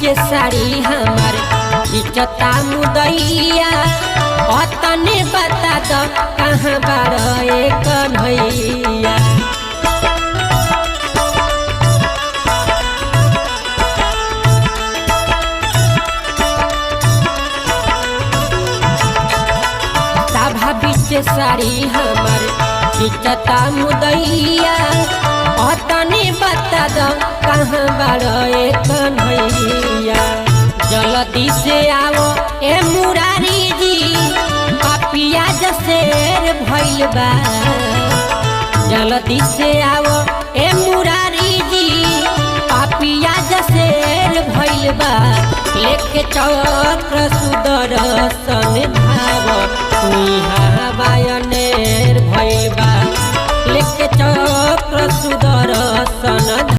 बीचे साड़ी हमार खिंचता मुदैया तने बता दो कहाँ बारे कन्हैया। सभा बीचे साड़ी हमार खिंचता मुदैया तने बता दो कहाँ बारे कन्हैया। जल्दी से आओ ए मुरारी जी पापिया जसेर भइल बा। जल्दी से आओ ए मुरारी जी पापिया जसेर भइल बा। लेके चक्र सुदर्शन धाव तुहा बायन